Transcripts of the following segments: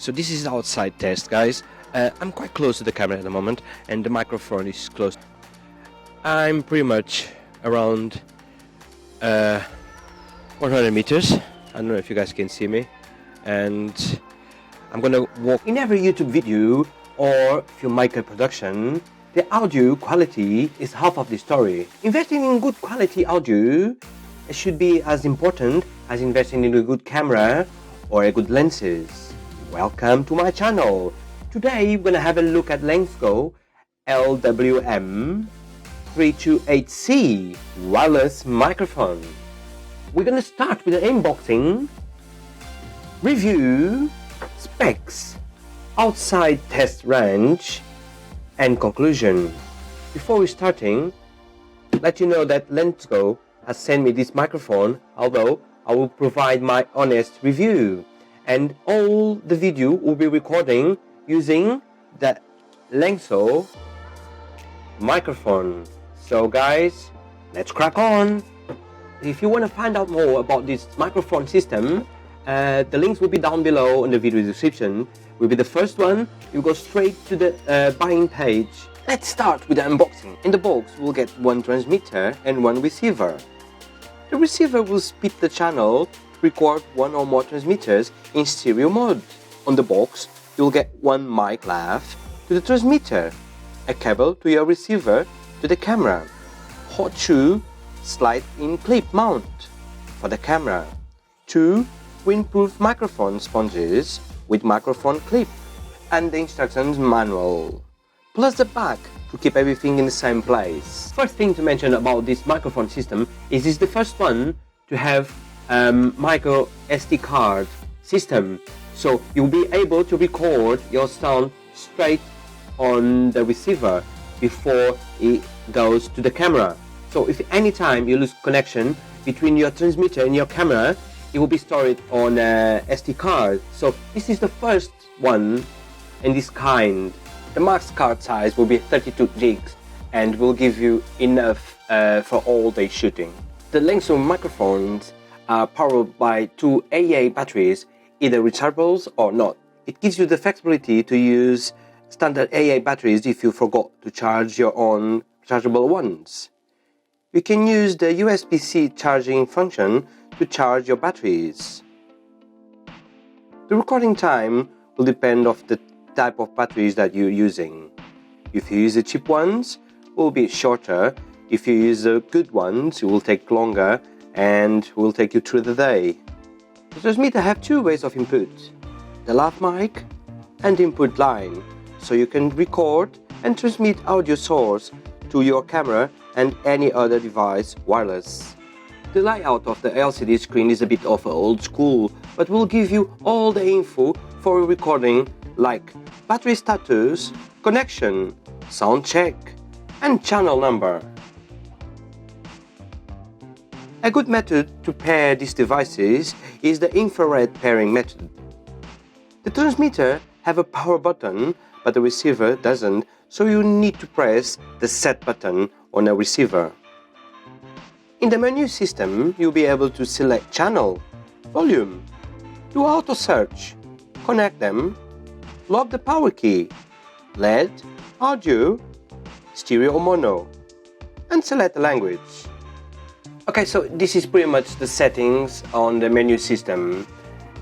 So this is the outside test, guys. I'm quite close to the camera at the moment, and the microphone is close. I'm pretty much around 100 meters. I don't know if you guys can see me, and I'm gonna walk. In every YouTube video or filmmaker production, the audio quality is half of the story. Investing in good quality audio should be as important as investing in a good camera or a good lenses. Welcome to my channel. Today we're gonna have a look at LensGO LWM-328C wireless microphone. We're gonna start with an unboxing, review, specs, outside test range, and conclusion. Before we starting, let you know that LensGO has sent me this microphone, although I will provide my honest review. And all the video will be recording using the LensGO microphone. So guys, let's crack on. If you want to find out more about this microphone system, the links will be down below in the video description. Will be the first one. You go straight to the buying page. Let's start with the unboxing. In the box, we'll get one transmitter and one receiver. The receiver will split the channel, record one or more transmitters in stereo mode. On the box, you'll get one mic lav to the transmitter, a cable to your receiver to the camera, hot shoe slide-in clip mount for the camera, two windproof microphone sponges with microphone clip, and the instructions manual, plus the back to keep everything in the same place. First thing to mention about this microphone system is it's the first one to have micro SD card system, so you'll be able to record your sound straight on the receiver before it goes to the camera. So if anytime you lose connection between your transmitter and your camera, it will be stored on a SD card. So this is the first one in this kind. The max card size will be 32 gigs and will give you enough for all day shooting. The LensGO microphones are powered by two AA batteries, either rechargeables or not. It gives you the flexibility to use standard AA batteries if you forgot to charge your own rechargeable ones. You can use the USB-C charging function to charge your batteries. The recording time will depend on the type of batteries that you're using. If you use the cheap ones, it will be shorter. If you use the good ones, it will take longer and will take you through the day. The transmitter have two ways of input, the lav mic and input line, so you can record and transmit audio source to your camera and any other device wireless. The layout of the LCD screen is a bit of old school, but will give you all the info for a recording like battery status, connection, sound check, and channel number. A good method to pair these devices is the infrared pairing method. The transmitter have a power button, but the receiver doesn't, so you need to press the set button on a receiver. In the menu system, you'll be able to select channel, volume, do auto search, connect them, lock the power key, LED, audio, stereo or mono, and select the language. Okay, so this is pretty much the settings on the menu system.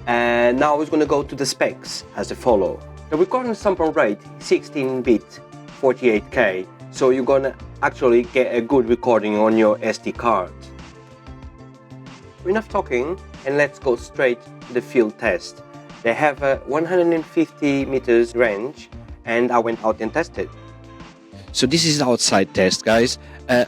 And now we're going to go to the specs as follow. The recording sample rate 16-bit 48K, so you're going to actually get a good recording on your SD card. Enough talking, and let's go straight to the field test. They have a 150 meters range, and I went out and tested. So this is the outside test, guys.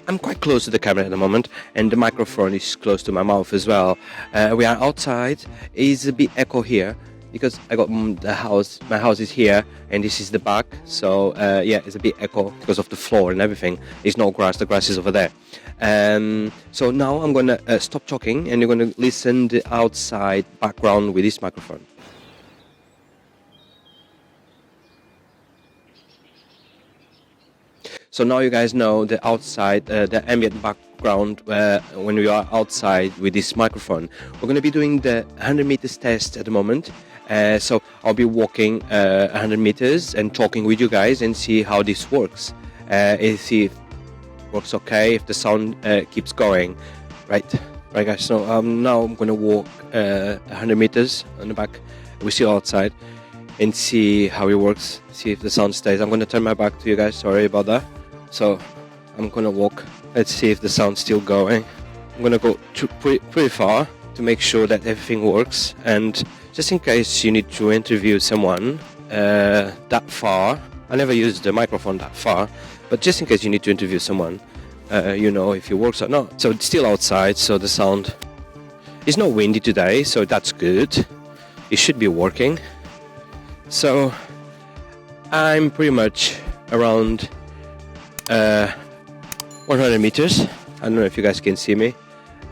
I'm quite close to the camera at the moment, and the microphone is close to my mouth as well. We are outside. It's a bit echo here because I got the house. My house is here, and this is the back. So yeah, it's a bit echo because of the floor and everything. There's no grass. The grass is over there. So now I'm gonna stop talking, and you're gonna listen the outside background with this microphone. So now you guys know the outside, the ambient background when we are outside with this microphone. We're going to be doing the 100 meters test at the moment. So I'll be walking 100 meters and talking with you guys and see how this works. See if it works okay, if the sound keeps going. Right guys, so now I'm going to walk 100 meters on the back. We're still outside and see how it works, see if the sound stays. I'm going to turn my back to you guys, sorry about that. So I'm gonna walk. Let's see if the sound's still going. I'm gonna go pretty far to make sure that everything works, and just in case you need to interview someone that far, I never used the microphone that far, but just in case you need to interview someone, you know if it works or not. So it's still outside, so the sound is not windy today, so that's good. It should be working. So I'm pretty much around 100 meters. I don't know if you guys can see me,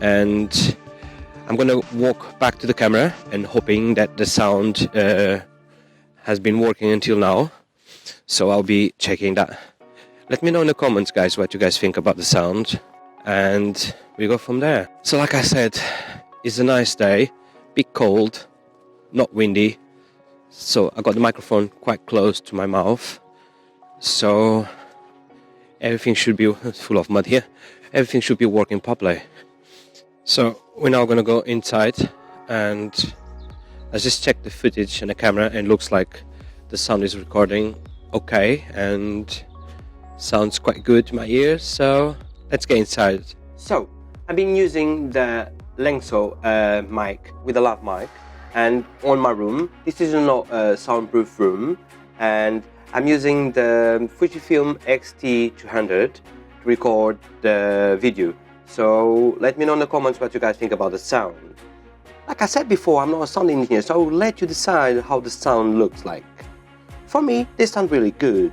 and I'm gonna walk back to the camera and hoping that the sound has been working until now. So I'll be checking that. Let me know in the comments, guys, what you guys think about the sound, and we go from there. So like I said, it's a nice day, bit cold, not windy, so I got the microphone quite close to my mouth, so everything should be full of mud here. Everything should be working properly. So we're now gonna go inside, and I just checked the footage and the camera, and it looks like the sound is recording okay and sounds quite good to my ears. So let's get inside. So I've been using the LensGO mic with a lav mic, and on my room. This is not a soundproof room, and I'm using the Fujifilm X-T200 to record the video. So let me know in the comments what you guys think about the sound. Like I said before, I'm not a sound engineer, so I'll let you decide how the sound looks like. For me, they sound really good.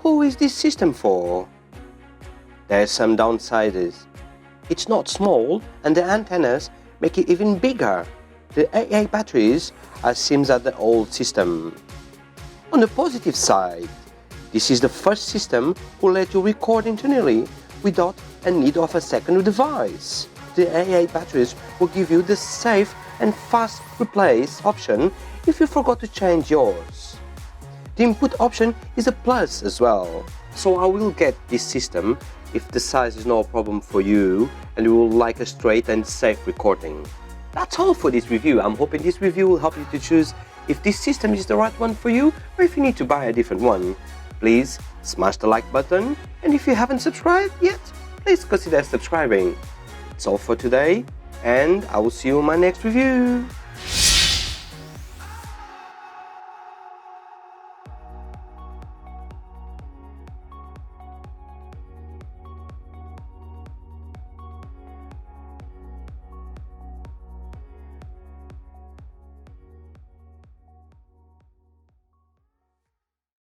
Who is this system for? There's some downsides. It's not small, and the antennas make it even bigger. The AA batteries are same as the old system. On the positive side, this is the first system who let you record internally without a need of a second device. The AA batteries will give you the safe and fast replace option if you forgot to change yours. The input option is a plus as well. So I will get this system if the size is no problem for you and you will like a straight and safe recording. That's all for this review. I'm hoping this review will help you to choose if this system is the right one for you, or if you need to buy a different one. Please smash the like button, and if you haven't subscribed yet, please consider subscribing. That's all for today, and I will see you in my next review.